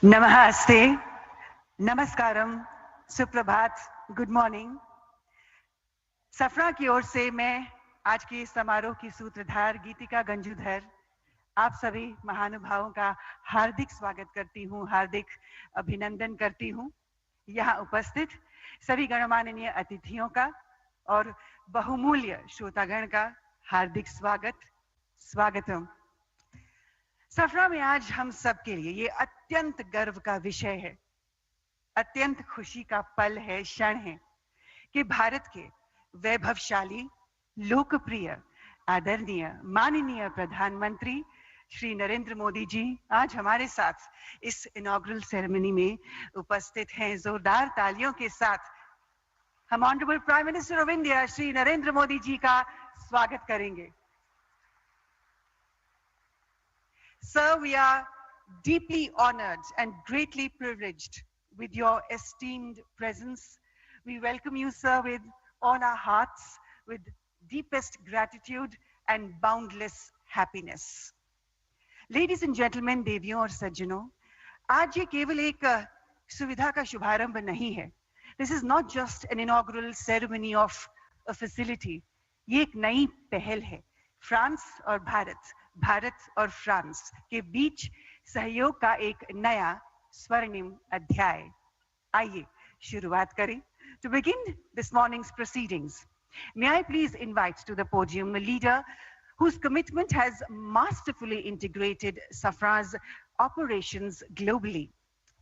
Namaste, Namaskaram, Suprabhat, Good morning. सफरा की ओर से मैं आज के समारोह की सूत्रधार गीतिका गंजूधर आप सभी महानुभावों का हार्दिक स्वागत करती हूँ, हार्दिक अभिनंदन करती हूँ। यहाँ उपस्थित सभी गणमाननीय अतिथियों का और बहुमूल्य श्रोतागण का हार्दिक स्वागतम। सफरा में आज हम सब के लिए ये अत्यंत गर्व का विषय है, अत्यंत खुशी का पल है, क्षण है कि भारत के वैभवशाली, लोकप्रिय, आदरणीय, माननीय प्रधानमंत्री श्री नरेंद्र मोदी जी आज हमारे साथ इस इनॉग्रल सेरेमनी में उपस्थित हैं। जोरदार तालियों के साथ हम honourable prime minister of India Shri Narendra Modi ji का स्वागत करेंगे। Sir, we are deeply honored and greatly privileged with your esteemed presence. We welcome you, sir, with all our hearts, with deepest gratitude and boundless happiness. Ladies and gentlemen, देवियों और सज्जनों, आज ये केवल एक सुविधा का शुभारंभ नहीं है. This is not just an inaugural ceremony of a facility. ये एक नई पहल है. फ्रांस और भारत और फ्रांस के बीच सहयोग का एक नया स्वर्णिम अध्याय. आइए शुरुआत करें. To begin this morning's proceedings, may I please invite to the podium a leader whose commitment has masterfully integrated Safra's operations globally.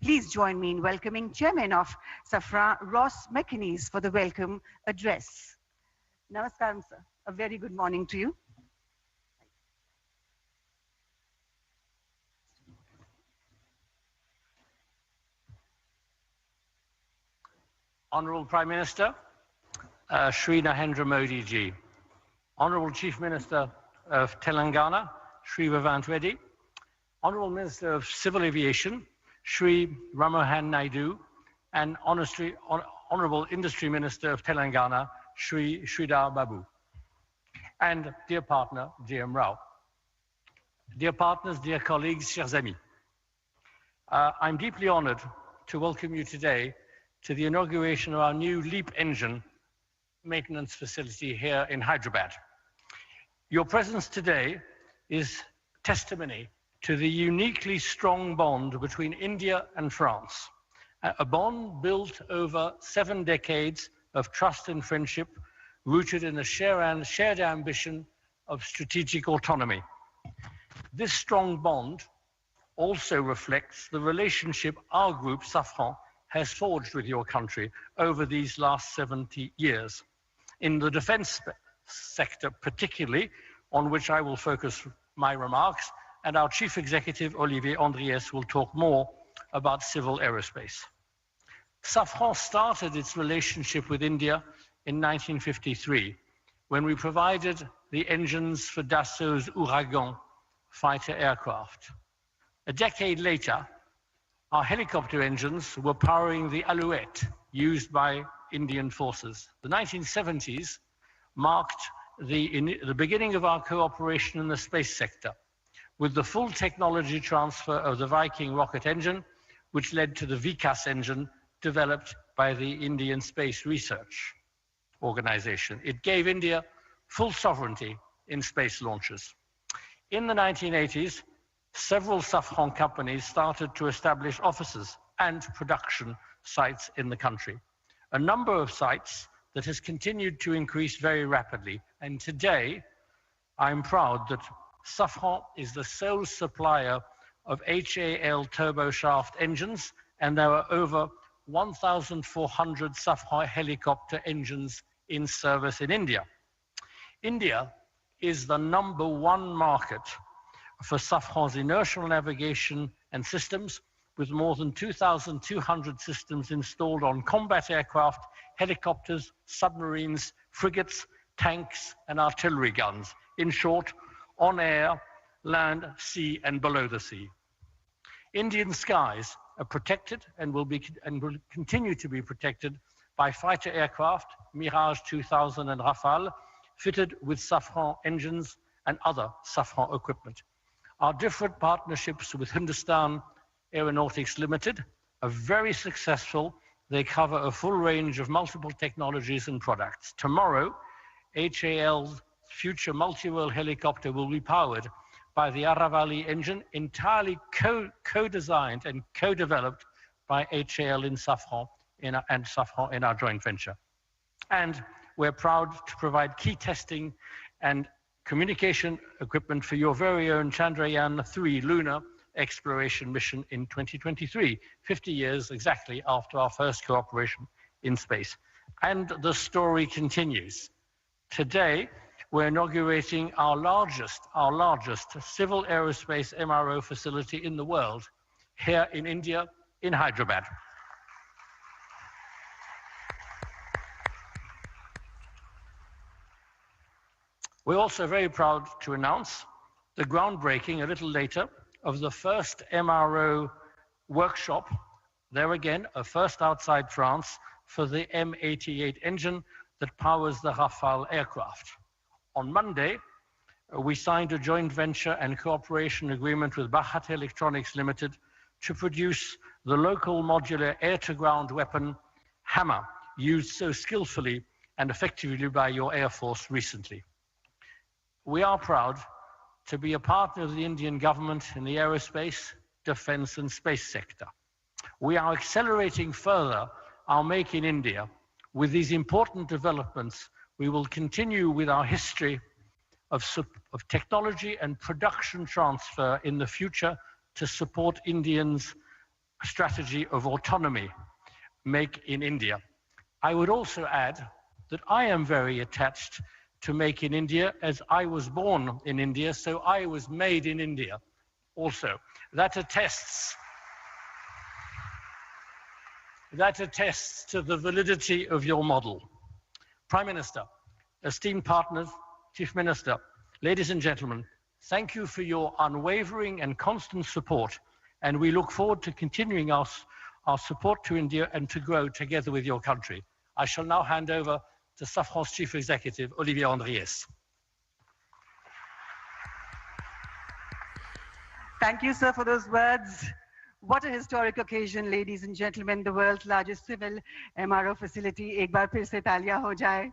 Please join me in welcoming Chairman of Safra, Ross McInnes, for the welcome address. Namaskaram, sir. A very good morning to you. Honourable Prime Minister, Shri Narendra Modi ji, Honourable Chief Minister of Telangana, Shri Vivant Reddy, Honourable Minister of Civil Aviation, Shri Ramohan Naidu, and Honourable Industry Minister of Telangana, Shri Sridhar Babu, and dear partner, J.M. Rao. Dear partners, dear colleagues, chers amis, I'm deeply honoured to welcome you today to the inauguration of our new LEAP engine maintenance facility here in Hyderabad. Your presence today is testimony to the uniquely strong bond between India and France, a bond built over 7 decades of trust and friendship, rooted in a shared ambition of strategic autonomy. This strong bond also reflects the relationship our group, Safran, has forged with your country over these last 70 years. In the defense sector particularly, on which I will focus my remarks, and our Chief Executive, Olivier Andriès, will talk more about civil aerospace. Safran started its relationship with India in 1953, when we provided the engines for Dassault's Ouragan fighter aircraft. A decade later, our helicopter engines were powering the Alouette used by Indian forces. The 1970s marked the beginning of our cooperation in the space sector, with the full technology transfer of the Viking rocket engine, which led to the Vikas engine developed by the Indian Space Research Organization. It gave India full sovereignty in space launches. In the 1980s, several Safran companies started to establish offices and production sites in the country. A number of sites that has continued to increase very rapidly. And today, I'm proud that Safran is the sole supplier of HAL turboshaft engines, and there are over 1,400 Safran helicopter engines in service in India. India is the #1 market for Safran's inertial navigation and systems, with more than 2,200 systems installed on combat aircraft, helicopters, submarines, frigates, tanks, and artillery guns. In short, on air, land, sea, and below the sea. Indian skies are protected and will continue to be protected by fighter aircraft, Mirage 2000 and Rafale, fitted with Safran engines and other Safran equipment. Our different partnerships with Hindustan, Aeronautics Limited, are very successful. They cover a full range of multiple technologies and products. Tomorrow, HAL's future multi-role helicopter will be powered by the Aravali engine, entirely co-designed and co-developed by HAL in Safran and Safran in our joint venture. And we're proud to provide key testing and communication equipment for your very own Chandrayaan-3 lunar exploration mission in 2023, 50 years exactly after our first cooperation in space. And the story continues. Today, we're inaugurating our largest civil aerospace MRO facility in the world, here in India, in Hyderabad. We're also very proud to announce the groundbreaking a little later of the first MRO workshop, there again, a first outside France, for the M88 engine that powers the Rafale aircraft. On Monday, we signed a joint venture and cooperation agreement with Bharat Electronics Limited to produce the local modular air-to-ground weapon Hammer, used so skillfully and effectively by your Air Force recently. We are proud to be a partner of the Indian government in the aerospace, defense, and space sector. We are accelerating further our Make in India. With these important developments, we will continue with our history of technology and production transfer in the future to support Indians' strategy of autonomy, Make in India. I would also add that I am very attached to Make in India, as I was born in India, so I was made in India also. That attests to the validity of your model. Prime Minister, esteemed partners, Chief Minister, ladies and gentlemen, thank you for your unwavering and constant support, and we look forward to continuing our support to India and to grow together with your country. I shall now hand over to Safran's Chief Executive, Olivier Andriès. Thank you, sir, for those words. What a historic occasion, ladies and gentlemen. The world's largest civil MRO facility. Ek baar phir se taaliyan ho jaye.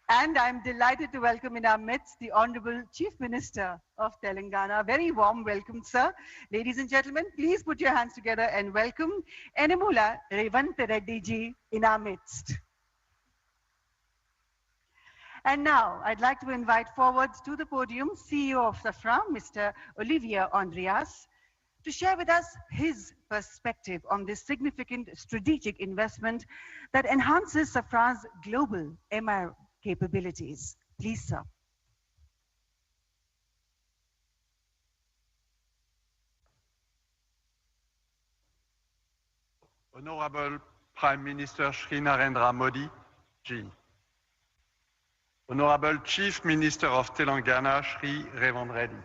And I'm delighted to welcome in our midst the Honorable Chief Minister of Telangana. Very warm welcome, sir. Ladies and gentlemen, please put your hands together and welcome Enamula Revant Reddy ji in our midst. And now, I'd like to invite forward to the podium CEO of Safran, Mr. Olivier Andriès, to share with us his perspective on this significant strategic investment that enhances Safran's global MRO capabilities. Please, sir. Honorable Prime Minister Shri Narendra Modi ji, Honorable Chief Minister of Telangana Shri Revant Reddy,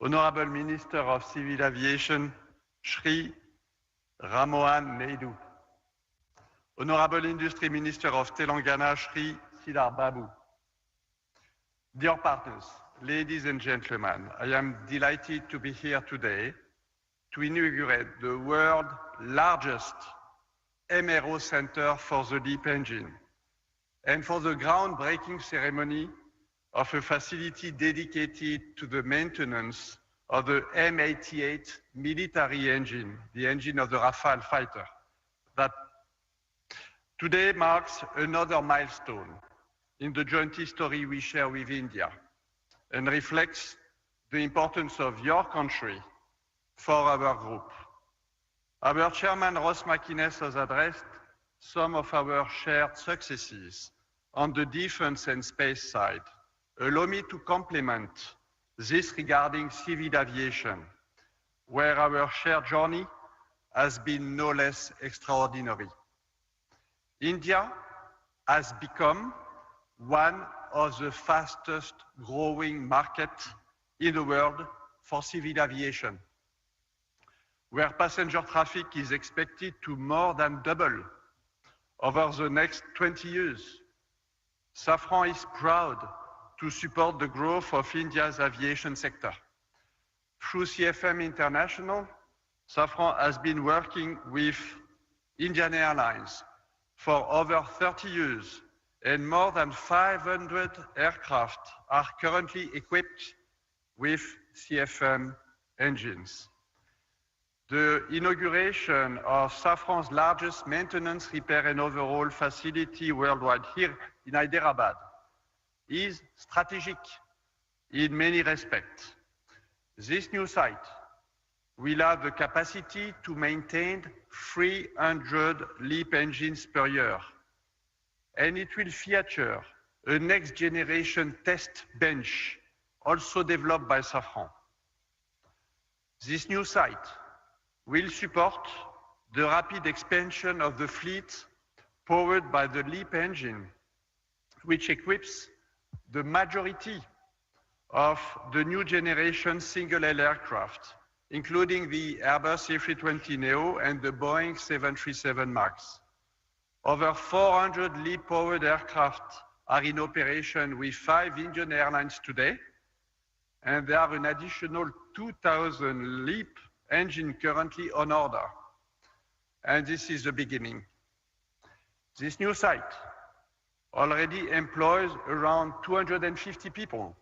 Honorable Minister of Civil Aviation Shri Ramohan Naidu, Honorable Industry Minister of Telangana Shri Siddhar Babu. Dear partners, ladies and gentlemen, I am delighted to be here today to inaugurate the world's largest MRO center for the LEAP engine and for the groundbreaking ceremony of a facility dedicated to the maintenance of the M88 military engine, the engine of the Rafale fighter. That today marks another milestone in the joint history we share with India and reflects the importance of your country for our group. Our chairman, Ross McInnes, has addressed some of our shared successes on the defense and space side. Allow me to complement this regarding civil aviation, where our shared journey has been no less extraordinary. India has become one of the fastest growing markets in the world for civil aviation, where passenger traffic is expected to more than double over the next 20 years. Safran is proud to support the growth of India's aviation sector. Through CFM International, Safran has been working with Indian Airlines for over 30 years, and more than 500 aircraft are currently equipped with CFM engines. The inauguration of Safran's largest maintenance, repair, and overhaul facility worldwide here in Hyderabad is strategic in many respects. This new site will have the capacity to maintain 300 LEAP engines per year, and it will feature a next-generation test bench also developed by Safran. This new site will support the rapid expansion of the fleet powered by the LEAP engine, which equips the majority of the new generation single-aisle aircraft, including the Airbus A320neo and the Boeing 737 MAX. Over 400 LEAP-powered aircraft are in operation with 5 Indian airlines today, and there are an additional 2,000 LEAP engines currently on order. And this is the beginning. This new site already employs around 250 people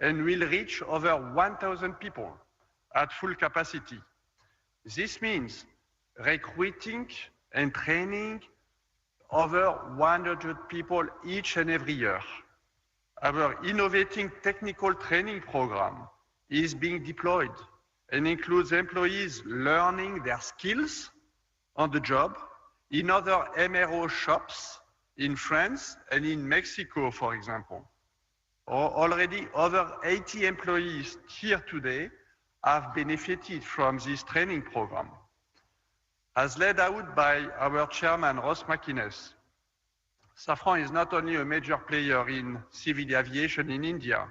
and will reach over 1,000 people at full capacity. This means recruiting and training over 100 people each and every year. Our innovating technical training program is being deployed and includes employees learning their skills on the job in other MRO shops in France and in Mexico, for example. Already over 80 employees here today have benefited from this training program. As laid out by our chairman, Ross McInnes, Safran is not only a major player in civil aviation in India,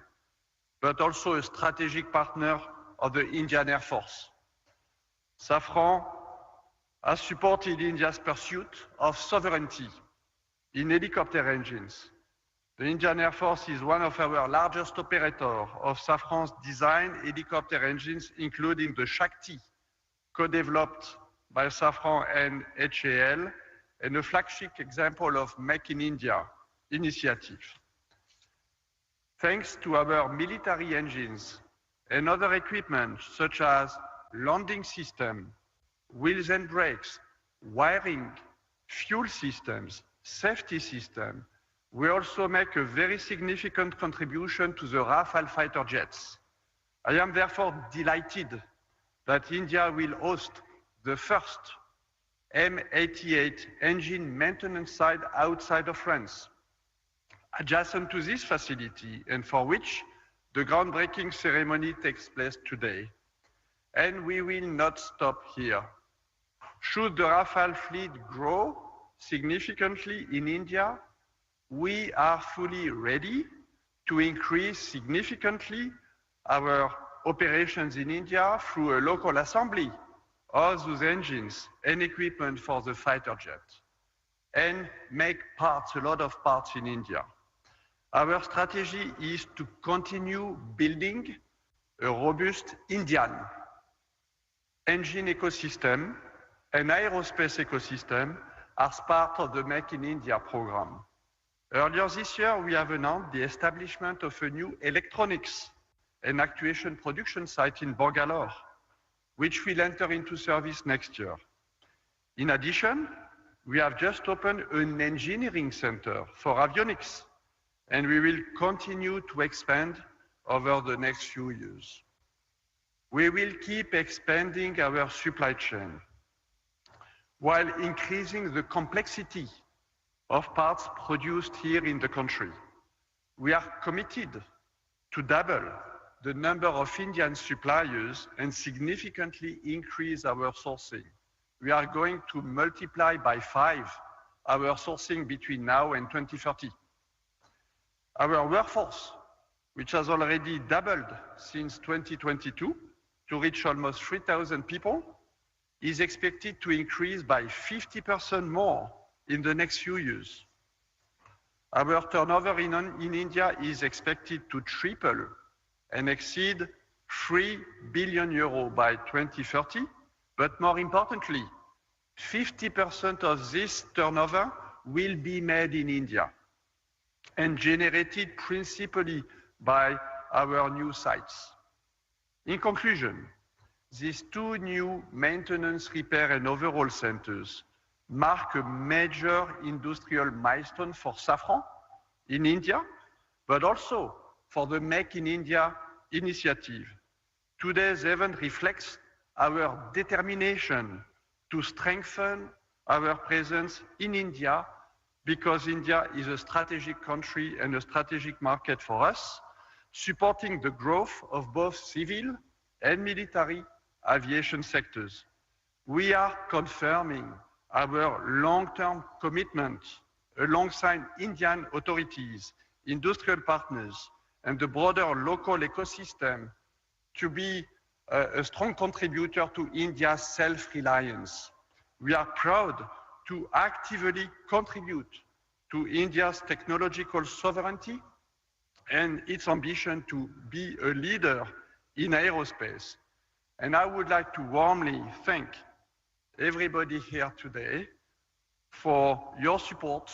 but also a strategic partner of the Indian Air Force. Safran has supported India's pursuit of sovereignty in helicopter engines. The Indian Air Force is one of our largest operators of Safran's designed helicopter engines, including the Shakti, co-developed by Safran and HAL, and a flagship example of Make in India initiative. Thanks to our military engines and other equipment such as landing system, wheels and brakes, wiring, fuel systems, safety system, we also make a very significant contribution to the Rafale fighter jets. I am therefore delighted that India will host the first M88 engine maintenance site outside of France, adjacent to this facility, and for which the groundbreaking ceremony takes place today. And we will not stop here. Should the Rafale fleet grow significantly in India, we are fully ready to increase significantly our operations in India through a local assembly of those engines and equipment for the fighter jet, and make parts, a lot of parts in India. Our strategy is to continue building a robust Indian engine ecosystem and aerospace ecosystem as part of the Make in India program. Earlier this year, we have announced the establishment of a new electronics and actuation production site in Bangalore, which will enter into service next year. In addition, we have just opened an engineering center for avionics, and we will continue to expand over the next few years. We will keep expanding our supply chain while increasing the complexity of parts produced here in the country. We are committed to double the number of Indian suppliers and significantly increase our sourcing. We are going to multiply by 5 our sourcing between now and 2030. Our workforce, which has already doubled since 2022 to reach almost 3,000 people, is expected to increase by 50% more in the next few years. Our turnover in India is expected to triple and exceed 3 billion euros by 2030, but more importantly, 50% of this turnover will be made in India and generated principally by our new sites. In conclusion, these two new maintenance, repair, and overhaul centers mark a major industrial milestone for Safran in India, but also for the Make in India initiative. Today's event reflects our determination to strengthen our presence in India because India is a strategic country and a strategic market for us, supporting the growth of both civil and military aviation sectors. We are confirming our long-term commitment alongside Indian authorities, industrial partners, and the broader local ecosystem to be a strong contributor to India's self-reliance. We are proud to actively contribute to India's technological sovereignty and its ambition to be a leader in aerospace. And I would like to warmly thank everybody here today for your support,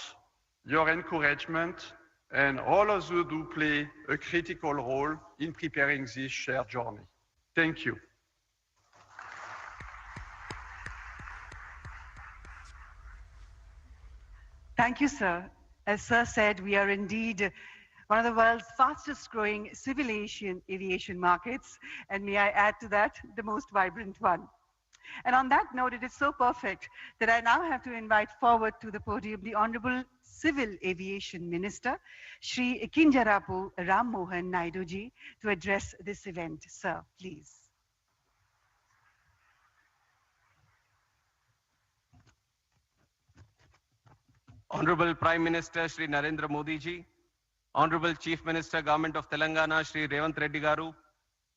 your encouragement, and all of you do play a critical role in preparing this shared journey. Thank you. Thank you, sir. As sir said, we are indeed one of the world's fastest growing civil aviation markets, and may I add to that, the most vibrant one. And on that note, it is so perfect that I now have to invite forward to the podium the Honorable Civil Aviation Minister, Shri Kinjarapu Ram Mohan Naidu ji, to address this event. Sir, please. Honorable Prime Minister Shri Narendra Modi ji, Honorable Chief Minister Government of Telangana Shri Revanth Reddy garu,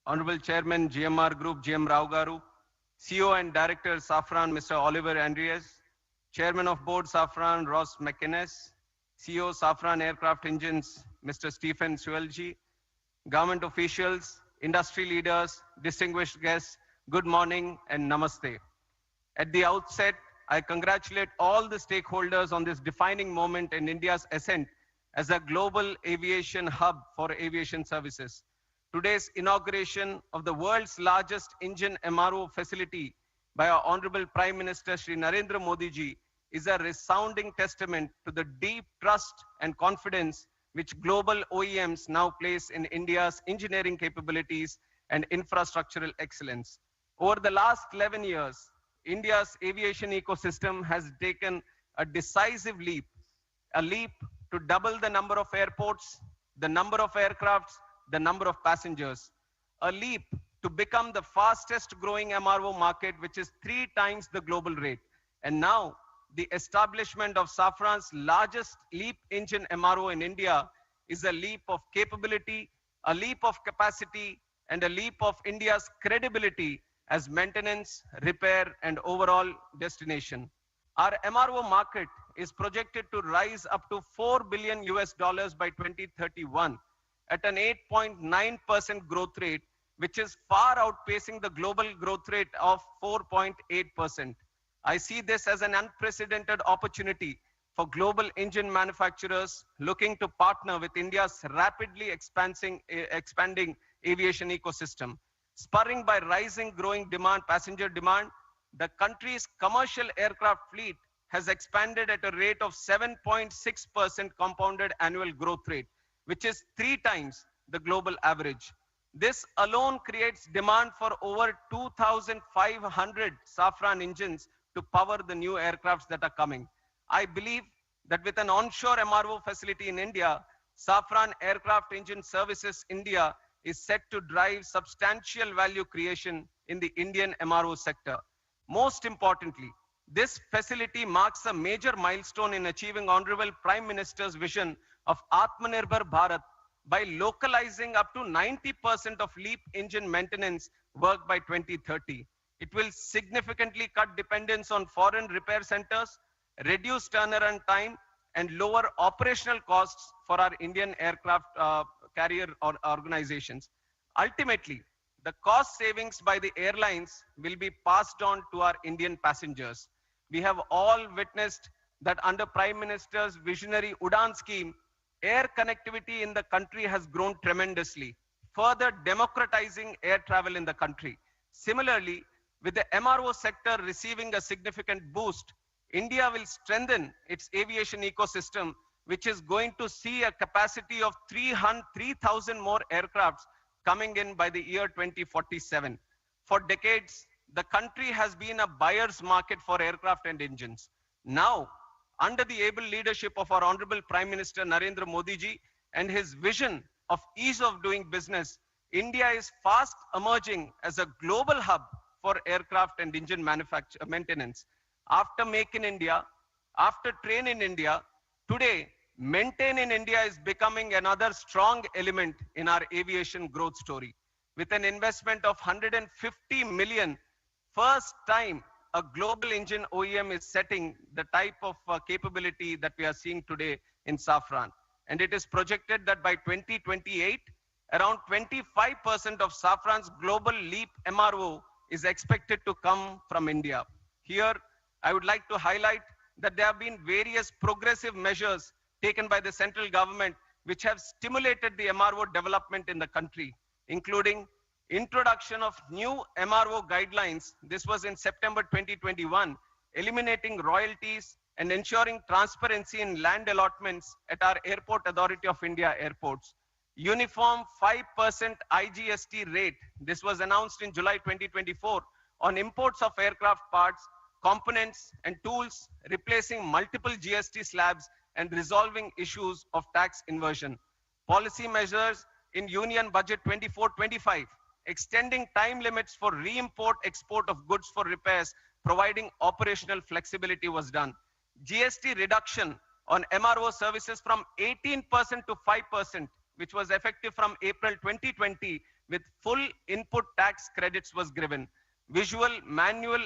Honorable Chairman GMR Group GM Rao garu, CEO and Director Safran Mr. Oliver Andreas, Chairman of Board Safran Ross McInnes, CEO Safran Aircraft Engines Mr. Stephen Suelji, government officials, industry leaders, distinguished guests, good morning and namaste. At the outset, I congratulate all the stakeholders on this defining moment in India's ascent as a global aviation hub for aviation services. Today's inauguration of the world's largest engine MRO facility by our Honorable Prime Minister Shri Narendra Modi ji is a resounding testament to the deep trust and confidence which global OEMs now place in India's engineering capabilities and infrastructural excellence. Over the last 11 years, India's aviation ecosystem has taken a decisive leap, a leap to double the number of airports, the number of aircrafts, the number of passengers, a leap to become the fastest growing MRO market, which is 3 times the global rate. And now the establishment of Safran's largest LEAP engine MRO in India is a leap of capability, a leap of capacity, and a leap of India's credibility as maintenance, repair, and overall destination. Our MRO market is projected to rise up to $4 billion by 2031 at an 8.9% growth rate, which is far outpacing the global growth rate of 4.8%. I see this as an unprecedented opportunity for global engine manufacturers looking to partner with India's rapidly expanding aviation ecosystem. Spurring by rising growing demand, passenger demand, the country's commercial aircraft fleet has expanded at a rate of 7.6% compounded annual growth rate, which is 3 times the global average. This alone creates demand for over 2,500 Safran engines to power the new aircrafts that are coming. I believe that with an onshore MRO facility in India, Safran Aircraft Engine Services India is set to drive substantial value creation in the Indian MRO sector. Most importantly, this facility marks a major milestone in achieving Honorable Prime Minister's vision of Atmanirbhar Bharat by localizing up to 90% of LEAP engine maintenance work by 2030. It will significantly cut dependence on foreign repair centers, reduce turnaround time, and lower operational costs for our Indian aircraft carrier organizations. Ultimately, the cost savings by the airlines will be passed on to our Indian passengers. We have all witnessed that under Prime Minister's visionary Udan scheme, air connectivity in the country has grown tremendously, further democratizing air travel in the country. Similarly, with the MRO sector receiving a significant boost, India will strengthen its aviation ecosystem, which is going to see a capacity of 3,000 more aircrafts coming in by the year 2047. For decades, the country has been a buyer's market for aircraft and engines. Now, under the able leadership of our Honorable Prime Minister Narendra Modi ji and his vision of ease of doing business, India is fast emerging as a global hub for aircraft and engine maintenance. After Make in India, after Train in India, today, Maintain in India is becoming another strong element in our aviation growth story. With an investment of 150 million, first time a global engine OEM is setting the type of capability that we are seeing today in Safran. And it is projected that by 2028, around 25% of Safran's global LEAP MRO is expected to come from India. Here, I would like to highlight that there have been various progressive measures taken by the central government which have stimulated the MRO development in the country, including introduction of new MRO guidelines. This was in September 2021, eliminating royalties and ensuring transparency in land allotments at our Airport Authority of India airports. Uniform 5% IGST rate. This was announced in July 2024 on imports of aircraft parts, components and tools, replacing multiple GST slabs and resolving issues of tax inversion. Policy measures in Union Budget 24-25, extending time limits for re-import, export of goods for repairs, providing operational flexibility was done. GST reduction on MRO services from 18% to 5%, which was effective from April 2020, with full input tax credits was given. Visa manual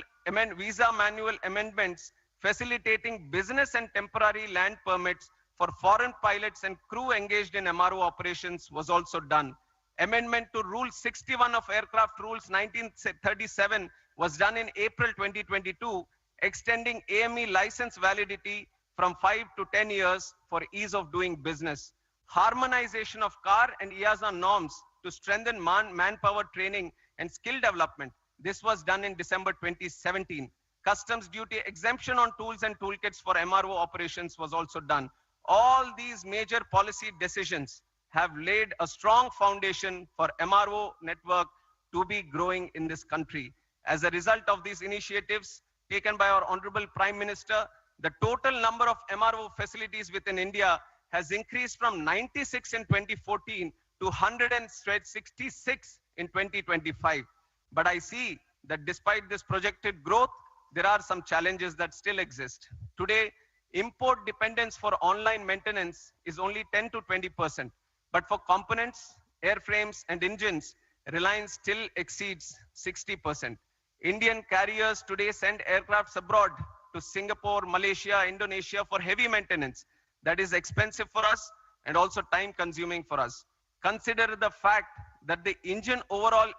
amendments facilitating business and temporary land permits for foreign pilots and crew engaged in MRO operations was also done. Amendment to Rule 61 of Aircraft Rules 1937 was done in April 2022, extending AME license validity from 5 to 10 years for ease of doing business. Harmonization of CAR and EASA norms to strengthen manpower training and skill development. This was done in December 2017. Customs duty exemption on tools and toolkits for MRO operations was also done. All these major policy decisions have laid a strong foundation for MRO network to be growing in this country. As a result of these initiatives taken by our Honorable Prime Minister, the total number of MRO facilities within India has increased from 96 in 2014 to 166 in 2025. But I see that despite this projected growth, there are some challenges that still exist. Today, import dependence for online maintenance is only 10 to 20%. But for components, airframes, and engines, reliance still exceeds 60%. Indian carriers today send aircrafts abroad to Singapore, Malaysia, Indonesia for heavy maintenance. That is expensive for us and also time consuming for us. Consider the fact that the engine overall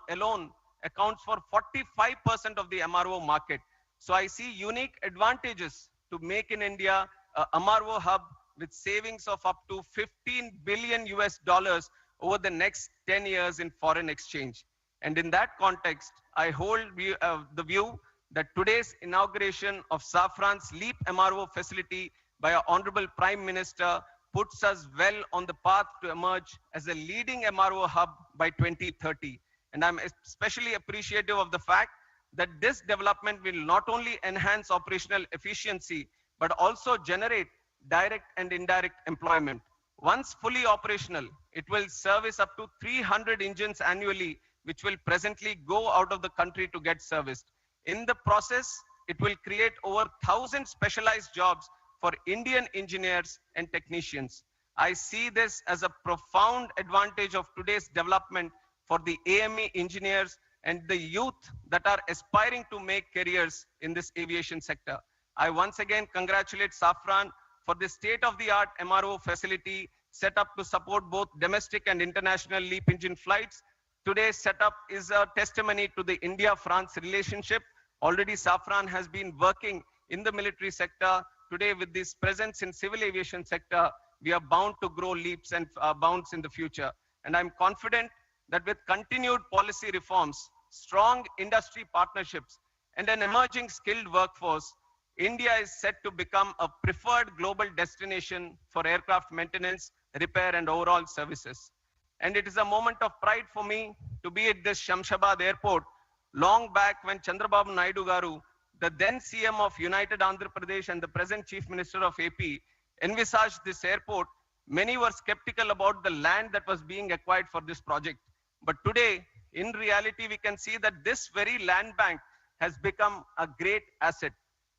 alone accounts for 45% of the MRO market. So I see unique advantages to make in India a MRO hub with savings of up to 15 billion US dollars over the next 10 years in foreign exchange. And in that context, I hold the view that today's inauguration of Safran's LEAP MRO facility by our Honorable Prime Minister puts us well on the path to emerge as a leading MRO hub by 2030. And I'm especially appreciative of the fact that this development will not only enhance operational efficiency, but also generate direct and indirect employment. Once fully operational, it will service up to 300 engines annually, which will presently go out of the country to get serviced. In the process, it will create over 1,000 specialized jobs for Indian engineers and technicians. I see this as a profound advantage of today's development for the AME engineers and the youth that are aspiring to make careers in this aviation sector. I once again congratulate Safran for the state-of-the-art MRO facility set up to support both domestic and international LEAP engine flights. today's setup is a testimony to the India-France relationship. Already Safran has been working in the military sector. Today, with this presence in civil aviation sector, we are bound to grow leaps and bounds in the future. And I'm confident that with continued policy reforms, strong industry partnerships, and an emerging skilled workforce, India is set to become a preferred global destination for aircraft maintenance, repair, and overall services. And it is a moment of pride for me to be at this Shamshabad airport long back when Chandrababu Naidu Garu, the then CM of United Andhra Pradesh and the present Chief Minister of AP, envisaged this airport. Many were skeptical about the land that was being acquired for this project. But today, in reality, we can see that this very land bank has become a great asset.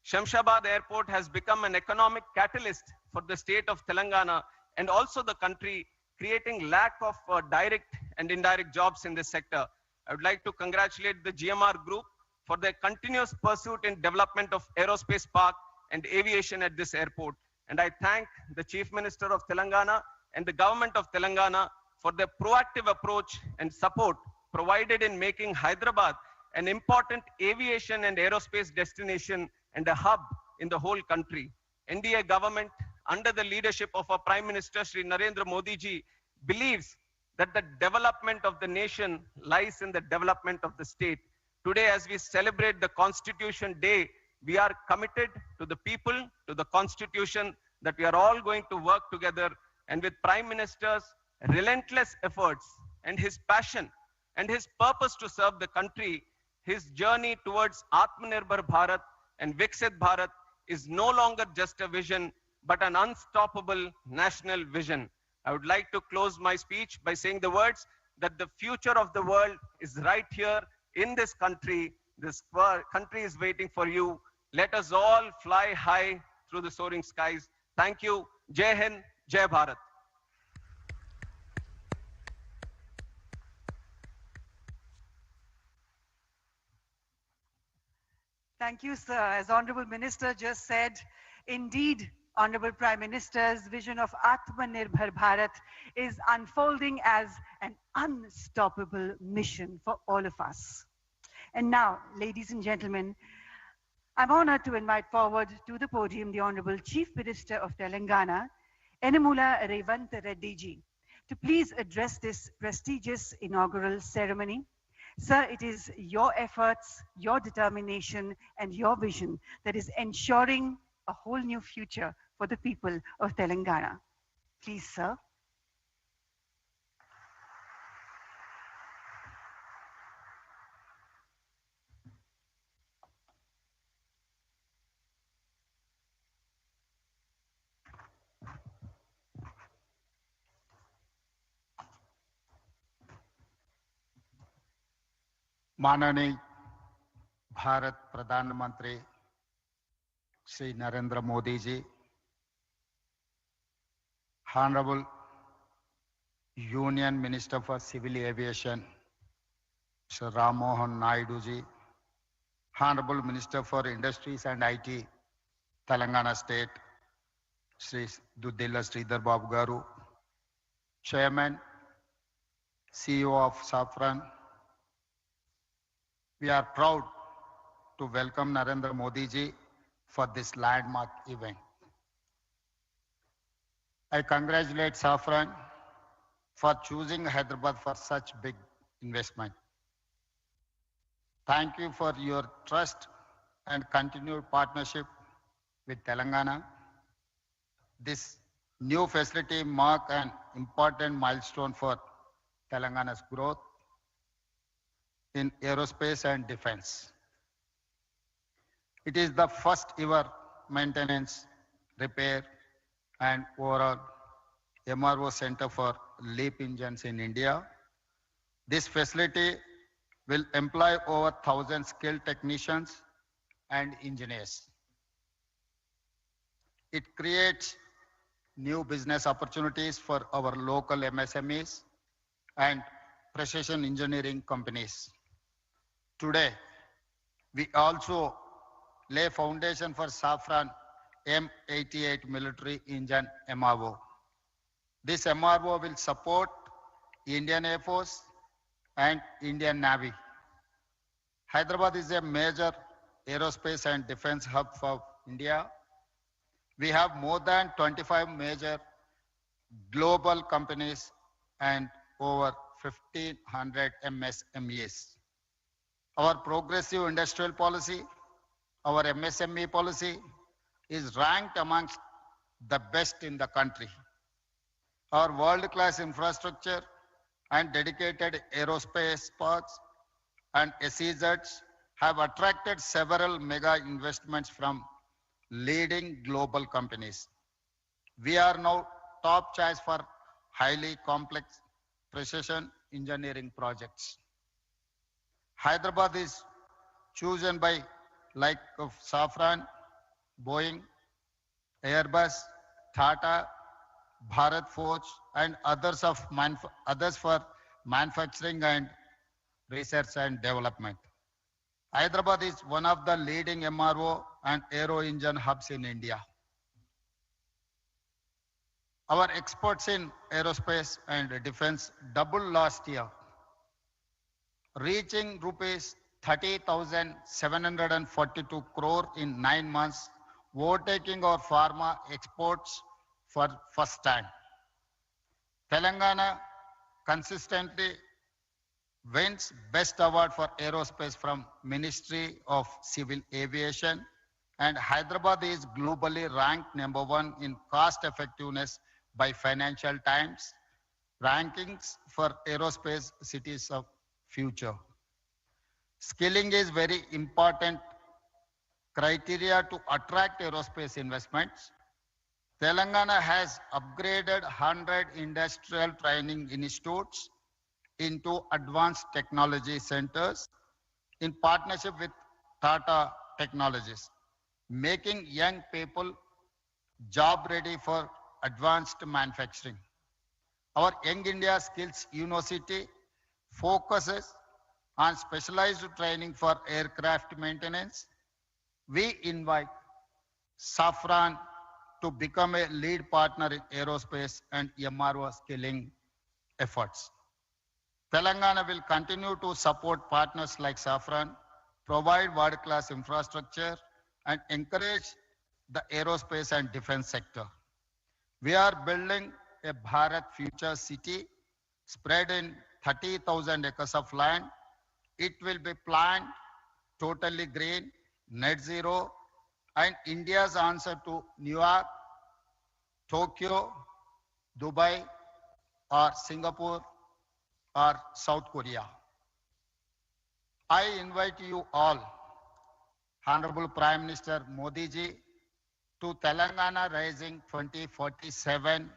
Shamshabad Airport has become an economic catalyst for the state of Telangana and also the country, creating lack of direct and indirect jobs in this sector. I would like to congratulate the GMR Group for their continuous pursuit in development of aerospace park and aviation at this airport. And I thank the Chief Minister of Telangana and the government of Telangana for their proactive approach and support provided in making Hyderabad an important aviation and aerospace destination and a hub in the whole country. NDA government, under the leadership of our Prime Minister, Shri Narendra Modi ji, believes that the development of the nation lies in the development of the state. Today, as we celebrate the Constitution Day, we are committed to the people, to the Constitution, that we are all going to work together. And with Prime Minister's relentless efforts and his passion and his purpose to serve the country, his journey towards Atmanirbhar Bharat and Viksit Bharat is no longer just a vision, but an unstoppable national vision. I would like to close my speech by saying the words that the future of the world is right here in this country. This country is waiting for you. Let us all fly high through the soaring skies. Thank you. Jai Hind, Jai Bharat. Thank you, sir. As Honorable Minister just said, indeed, Honorable Prime Minister's vision of Atmanirbhar Bharat is unfolding as an unstoppable mission for all of us. And now, ladies and gentlemen, I'm honored to invite forward to the podium the Honorable Chief Minister of Telangana, Yennamula Revanth Reddy ji, to please address this prestigious inaugural ceremony. Sir, it is your efforts, your determination, and your vision that is ensuring a whole new future for the people of Telangana. Please, sir. माननीय भारत प्रधानमंत्री श्री नरेंद्र मोदी जी, Honorable Union Minister for Civil Aviation, Sir Ram Mohan Naidu ji, Honorable Minister for Industries and IT, Telangana State, Sri Duddilla Sridhar Babu Garu, Chairman, CEO of Safran. We are proud to welcome Narendra Modi ji for this landmark event. I congratulate Safran for choosing Hyderabad for such big investment. Thank you for your trust and continued partnership with Telangana. This new facility marks an important milestone for Telangana's growth in aerospace and defense. It is the first ever maintenance, repair, and overall MRO center for LEAP engines in India. This facility will employ over 1,000 skilled technicians and engineers. It creates new business opportunities for our local MSMEs and precision engineering companies. Today, we also lay foundation for Safran M88 military engine MRO. This MRO will support Indian Air Force and Indian Navy. Hyderabad is a major aerospace and defense hub for India. We have more than 25 major global companies and over 1,500 MSMEs. Our progressive industrial policy, our MSME policy, is ranked amongst the best in the country. Our world-class infrastructure and dedicated aerospace parks and SEZs have attracted several mega investments from leading global companies. We are now top choice for highly complex precision engineering projects. Hyderabad is chosen by like of Safran, Boeing, Airbus, Tata, Bharat Forge, and others for manufacturing and research and development. Hyderabad is one of the leading MRO and aero engine hubs in India. Our exports in aerospace and defense doubled last year, reaching rupees 30,742 crore in 9 months, overtaking our pharma exports for first time. Telangana consistently wins Best Award for Aerospace from Ministry of Civil Aviation, and Hyderabad is globally ranked #1 in cost effectiveness by Financial Times rankings for aerospace cities of future. Skilling is very important criteria to attract aerospace investments. Telangana has upgraded 100 industrial training institutes into advanced technology centers in partnership with Tata Technologies, making young people job ready for advanced manufacturing. Our Young India Skills University focuses on specialized training for aircraft maintenance. We invite Safran to become a lead partner in aerospace and MRO skilling efforts. Telangana will continue to support partners like Safran, provide world-class infrastructure, and encourage the aerospace and defense sector. We are building a Bharat Future City spread in 30,000 acres of land. It will be planned totally green, net zero, and India's answer to New York, Tokyo, Dubai, or Singapore, or South Korea. I invite you all, Honorable Prime Minister Modi ji, to Telangana Rising 2047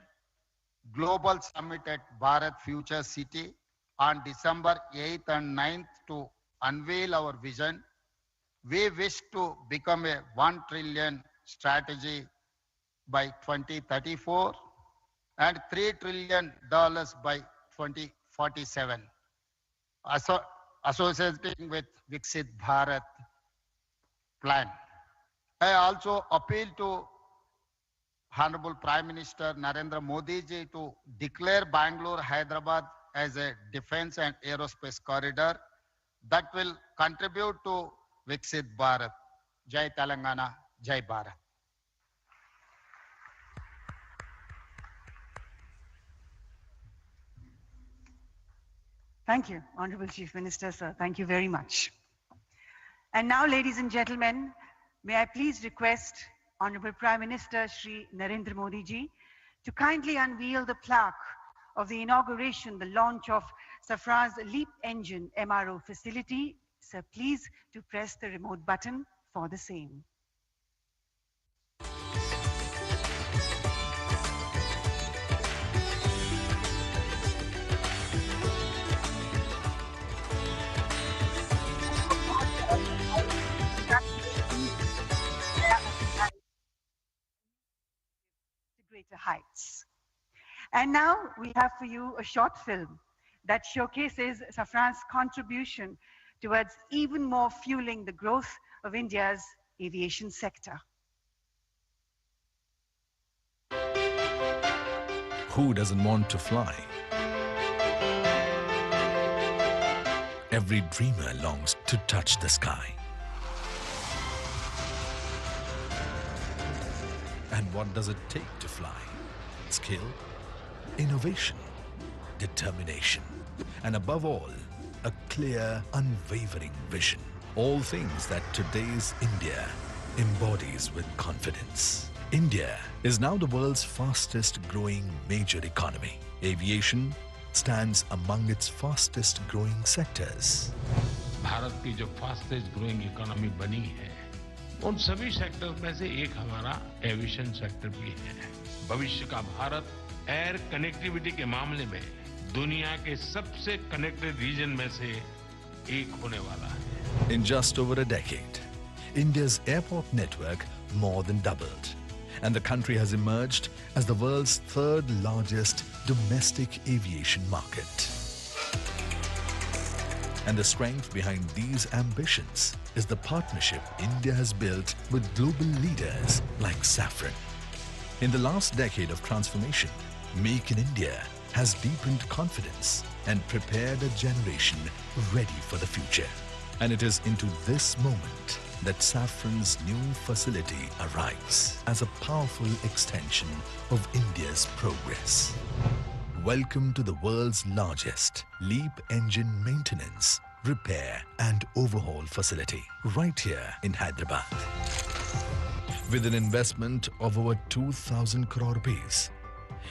Global Summit at Bharat Future City on December 8th and 9th to unveil our vision. We wish to become a $1 trillion strategy by 2034 and $3 trillion by 2047, associating with Viksit Bharat plan. I also appeal to Honorable Prime Minister Narendra Modi ji to declare Bangalore, Hyderabad as a defense and aerospace corridor that will contribute to Viksit Bharat. Jai Telangana, Jai Bharat. Thank you, Honorable Chief Minister, sir. Thank you very much. And now, ladies and gentlemen, may I please request Honorable Prime Minister Shri Narendra Modi ji to kindly unveil the plaque of the inauguration, the launch of Safran's LEAP engine MRO facility. Sir, please to press the remote button for the same. Greater heights. And now we have for you a short film that showcases Safran's contribution towards even more fueling the growth of India's aviation sector. Who doesn't want to fly? Every dreamer longs to touch the sky. And what does it take to fly? Skill, innovation, determination, and above all, a clear, unwavering vision. All things that today's India embodies with confidence. India is now the world's fastest growing major economy. Aviation stands among its fastest growing sectors. Bharat की जो fastest growing economy बनी है, उन सभी sector में से एक हमारा एविएशन सेक्टर भी है। भविष्य का भारत एयर कनेक्टिविटी के मामले में दुनिया के सबसे कनेक्टेड रीजन में से एक होने वाला है। In just over a decade, India's airport network more than doubled, and the country has emerged as the world's third largest domestic aviation market. And the strength behind these ambitions is the partnership India has built with global leaders like Safran. In the last decade of transformation, Make in India has deepened confidence and prepared a generation ready for the future. And it is into this moment that Safran's new facility arrives as a powerful extension of India's progress. Welcome to the world's largest LEAP engine maintenance, repair and overhaul facility right here in Hyderabad. With an investment of over 2,000 crore rupees,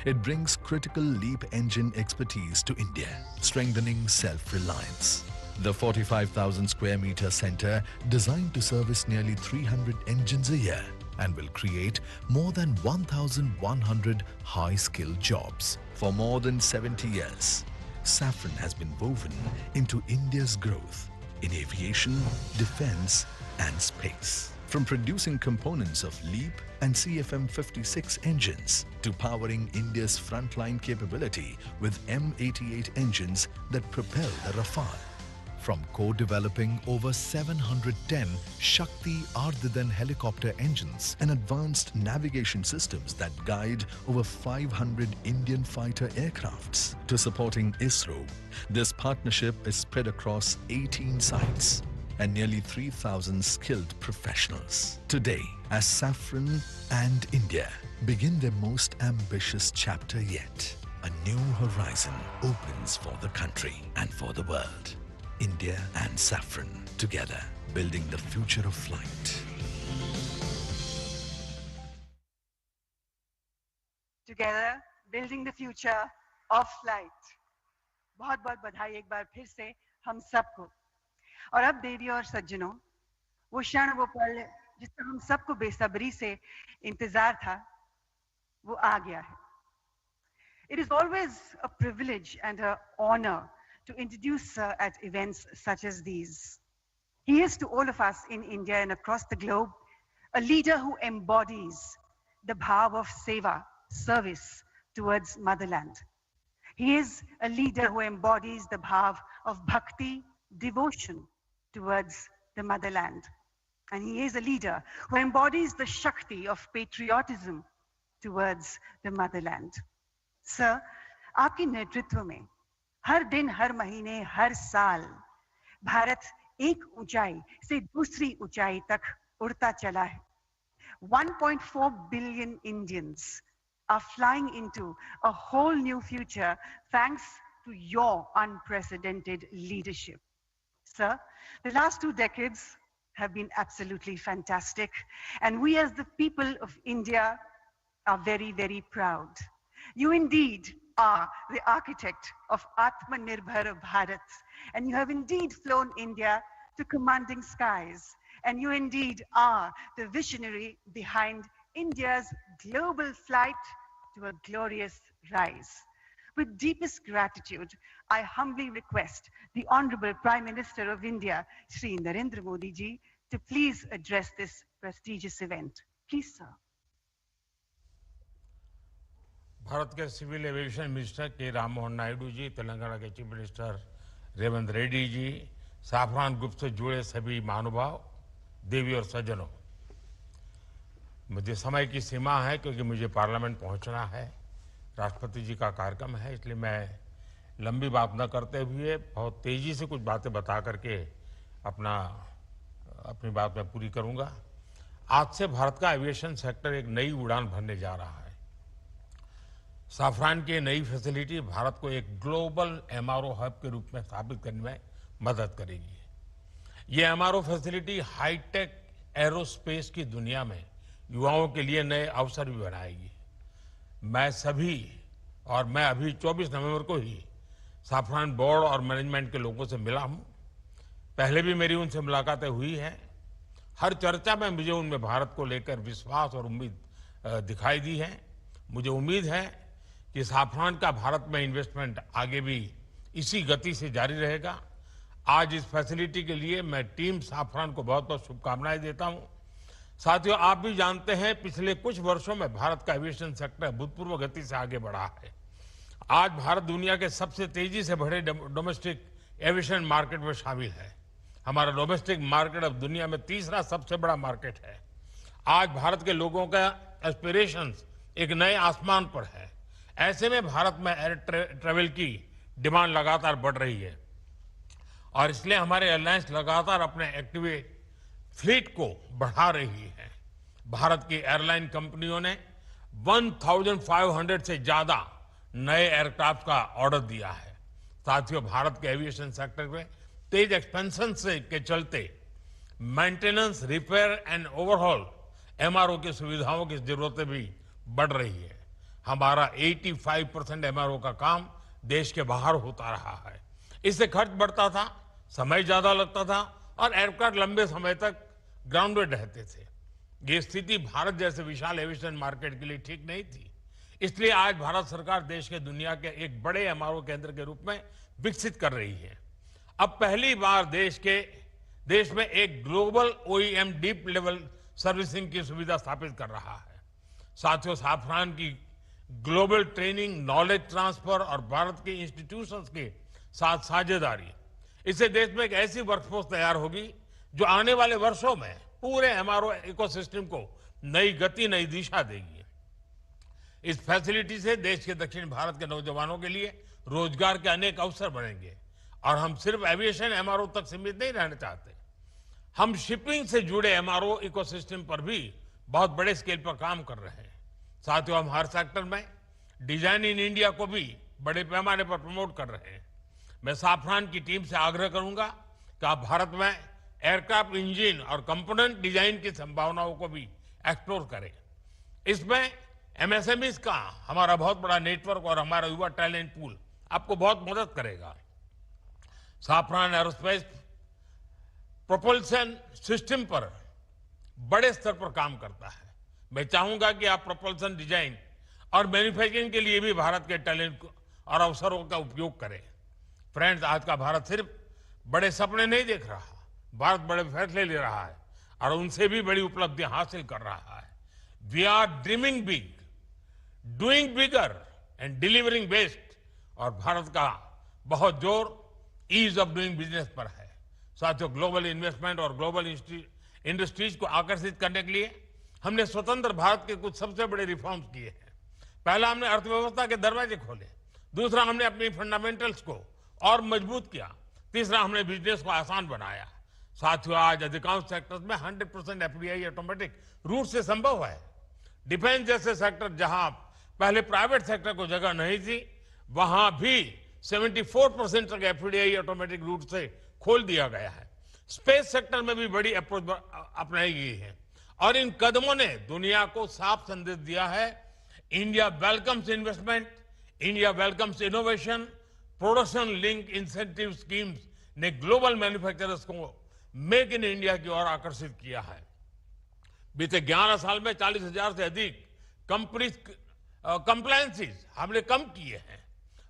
it brings critical LEAP engine expertise to India, strengthening self-reliance. The 45,000 square meter center designed to service nearly 300 engines a year and will create more than 1,100 high-skilled jobs. For more than 70 years, Safran has been woven into India's growth in aviation, defense and space. From producing components of LEAP and CFM56 engines to powering India's frontline capability with M88 engines that propel the Rafale. From co-developing over 710 Shakti Ardhadan helicopter engines and advanced navigation systems that guide over 500 Indian fighter aircrafts to supporting ISRO, this partnership is spread across 18 sites and nearly 3,000 skilled professionals. Today, as Safran and India begin their most ambitious chapter yet, a new horizon opens for the country and for the world. India and Safran together, building the future of flight. Together, building the future of flight. बहुत बहुत बधाई एक बार फिर से हम सबको। और अब देवी और सज्जनों, वो क्षण वो पल जिसका हम सबको बेसब्री से इंतजार था, वो आ गया है। It is always a privilege and an honor to introduce Sir at events such as these. He is to all of us in India and across the globe a leader who embodies the bhav of seva, service towards motherland. He is a leader who embodies the bhav of bhakti, devotion towards the motherland. And he is a leader who embodies the shakti of patriotism towards the motherland. Sir, आपके नेतृत्व में हर दिन, हर महीने, हर साल भारत एक ऊंचाई से दूसरी ऊंचाई तक उड़ता चला है। 1.4 billion Indians are flying into a whole new future thanks to your unprecedented leadership. Sir, the last 2 decades have been absolutely fantastic, and we as the people of India are very, very proud. You indeed are the architect of Atmanirbhar Bharat, and you have indeed flown India to commanding skies, and you indeed are the visionary behind India's global flight to a glorious rise. With deepest gratitude, I humbly request the Honorable Prime Minister of India, Shri Narendra Modi ji, to please address this prestigious event. Please, sir. Bharat के civil aviation minister के राम मोहन नायडू जी, तेलंगाना के chief minister Revanth Reddy ji, Safran group से जुड़े सभी महानुभाव, देवी और सज्जनों, मुझे समय की सीमा है क्योंकि मुझे पार्लियामेंट पहुंचना है, राष्ट्रपति जी का कार्यक्रम है, इसलिए मैं लंबी बात न करते हुए बहुत तेजी से कुछ बातें बता करके अपनी बात मैं पूरी करूंगा। आज से भारत का एविएशन सेक्टर एक नई उड़ान भरने जा रहा है। साफरान की नई फैसिलिटी भारत को एक ग्लोबल एमआरओ हब के रूप में स्थापित करने में मदद करेगी। ये एमआरओ फैसिलिटी हाईटेक एरोस्पेस की दुनिया में युवाओं के लिए नए अवसर भी बनाएगी। मैं अभी 24 नवंबर को ही साफरान बोर्ड और मैनेजमेंट के लोगों से मिला हूं। पहले भी मेरी उनसे मुलाकातें हुई हैं। हर चर्चा में मुझे उनमें भारत को लेकर विश्वास और उम्मीद दिखाई दी है। मुझे उम्मीद है कि साफरान का भारत में इन्वेस्टमेंट आगे भी इसी गति से जारी रहेगा। आज इस फैसिलिटी के लिए मैं टीम साफरान को बहुत बहुत शुभकामनाएं देता हूं। साथियों, आप भी जानते हैं पिछले कुछ वर्षों में भारत का एविएशन सेक्टर भूतपूर्व गति से आगे बढ़ा है। आज भारत दुनिया के सबसे तेजी से बढ़े डोमेस्टिक एविएशन मार्केट में शामिल है। हमारा डोमेस्टिक मार्केट अब दुनिया में तीसरा सबसे बड़ा मार्केट है। आज भारत के लोगों का एस्पिरेशंस एक नए आसमान पर है। ऐसे में भारत में एयर ट्रेवल की डिमांड लगातार बढ़ रही है और इसलिए हमारे एयरलाइंस लगातार अपने एक्टिव फ्लीट को बढ़ा रही है। भारत की एयरलाइन कंपनियों ने 1500 से ज्यादा नए एयरक्राफ्ट का ऑर्डर दिया है। साथियों, भारत के एविएशन सेक्टर में तेज एक्सपेंशन के चलते maintenance, repair and overhaul MRO की सुविधाओं की जरूरतें भी बढ़ रही है। हमारा 85% एमआरओ का काम देश के बाहर होता रहा है। इससे खर्च बढ़ता था, समय ज्यादा लगता था और एयरक्राफ्ट लंबे समय तक ग्राउंडेड रहते थे। ये स्थिति भारत जैसे विशाल एविएशन मार्केट के लिए ठीक नहीं थी। इसलिए आज भारत सरकार देश के दुनिया के एक बड़े एमआरओ केंद्र के रूप में विकसित कर रही है। अब पहली बार देश में एक global OEM deep level servicing की सुविधा स्थापित कर रहा है। साथियों, साफरान की ग्लोबल ट्रेनिंग, नॉलेज ट्रांसफर और भारत के इंस्टीट्यूशंस के साथ साझेदारी, इससे देश में एक ऐसी वर्कफोर्स तैयार होगी जो आने वाले वर्षों में पूरे एमआरओ इकोसिस्टम को नई गति, नई दिशा देगी। इस फैसिलिटी से देश के दक्षिण भारत के नौजवानों के लिए रोजगार के अनेक अवसर बढ़ेंगे और हम सिर्फ एविएशन एमआरओ तक सीमित नहीं रहना चाहते। हम शिपिंग से जुड़े एमआरओ इकोसिस्टम पर भी बहुत बड़े स्केल पर काम कर रहे हैं। साथियों, हम हर सेक्टर में डिजाइन इन इंडिया को भी बड़े पैमाने पर प्रमोट कर रहे हैं। मैं साफरान की टीम से आग्रह करूंगा कि आप भारत में एयरक्राफ्ट इंजन और कंपोनेंट डिजाइन की संभावनाओं को भी एक्सप्लोर करें। इसमें एमएसएमईज का हमारा बहुत बड़ा नेटवर्क और हमारा युवा टैलेंट पूल आपको बहुत मदद करेगा। साफरान एरोस्पेस प्रोपल्शन सिस्टम पर बड़े स्तर पर काम करता है। मैं चाहूंगा कि आप प्रोपल्शन डिजाइन और मैन्युफैक्चरिंग के लिए भी भारत के टैलेंट और अवसरों का उपयोग करें। फ्रेंड्स, आज का भारत सिर्फ बड़े सपने नहीं देख रहा, भारत बड़े फैसले ले रहा है और उनसे भी बड़ी उपलब्धियां हासिल कर रहा है। We are dreaming big, doing bigger and delivering best. और भारत का बहुत जोर ईज ऑफ डूइंग बिजनेस पर है। साथियों, ग्लोबल इन्वेस्टमेंट और ग्लोबल इंडस्ट्रीज को आकर्षित करने के लिए हमने स्वतंत्र भारत के कुछ सबसे बड़े रिफॉर्म्स किए हैं। पहला, हमने अर्थव्यवस्था के दरवाजे खोले। दूसरा, हमने अपनी फंडामेंटल्स को और मजबूत किया। तीसरा, हमने बिजनेस को आसान बनाया। साथियों, आज अधिकांश सेक्टर्स में 100% एफडीआई ऑटोमेटिक रूट से संभव है। डिफेंस जैसे सेक्टर जहां पहले प्राइवेट सेक्टर को जगह नहीं थी, वहां भी 74% तक एफडीआई ऑटोमेटिक रूट से खोल दिया गया है। स्पेस सेक्टर में भी बड़ी अप्रोच अपनाई गई है और इन कदमों ने दुनिया को साफ संदेश दिया है, India welcomes investment, India welcomes innovation. Production link incentive schemes ने ग्लोबल मैन्युफैक्चरर्स को मेक इन इंडिया की ओर आकर्षित किया है। बीते 11 साल में 40,000 से अधिक कंप्लायंसेस हमने कम किए हैं।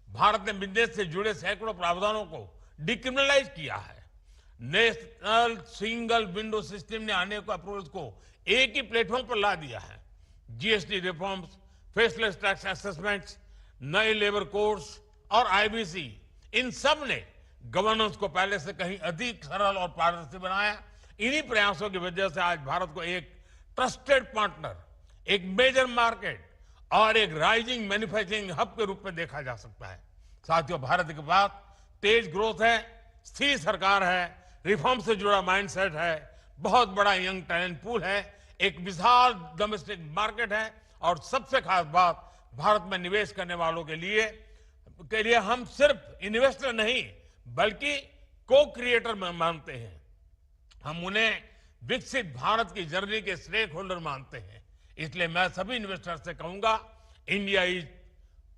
भारत ने बिजनेस से जुड़े सैकड़ों प्रावधानों को डिक्रिमिनलाइज किया है। नेशनल सिंगल विंडो सिस्टम ने अनेक अप्रोच को एक ही प्लेटफॉर्म पर ला दिया है। GST reforms, faceless tax assessments, नए लेबर कोड्स और आईबीसी, इन सब ने गवर्नेंस को पहले से कहीं अधिक सरल और पारदर्शी बनाया। इन्हीं प्रयासों की वजह से आज भारत को एक ट्रस्टेड पार्टनर, एक मेजर मार्केट और एक राइजिंग मैन्युफैक्चरिंग हब के रूप में देखा जा सकता है। साथियों, भारत के पास तेज ग्रोथ है, स्थिर सरकार है, रिफॉर्म से जुड़ा माइंडसेट है, बहुत बड़ा यंग टैलेंट पूल है, एक विशाल डोमेस्टिक मार्केट है और सबसे खास बात, भारत में निवेश करने वालों के लिए हम सिर्फ इन्वेस्टर नहीं बल्कि को क्रिएटर मानते हैं। हम उन्हें विकसित भारत की जर्नी के स्टेक होल्डर मानते हैं। इसलिए मैं सभी इन्वेस्टर से कहूंगा, India is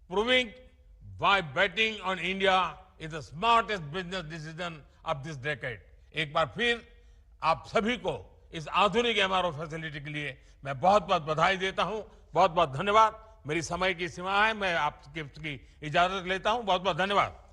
proving why betting on India is the smartest business decision of this decade। एक बार फिर आप सभी को इस आधुनिक एमआरओ फैसिलिटी के लिए मैं बहुत बहुत बधाई देता हूं। बहुत बहुत धन्यवाद। मेरी समय की सीमा है, मैं आपकी इजाजत लेता हूं। बहुत बहुत धन्यवाद।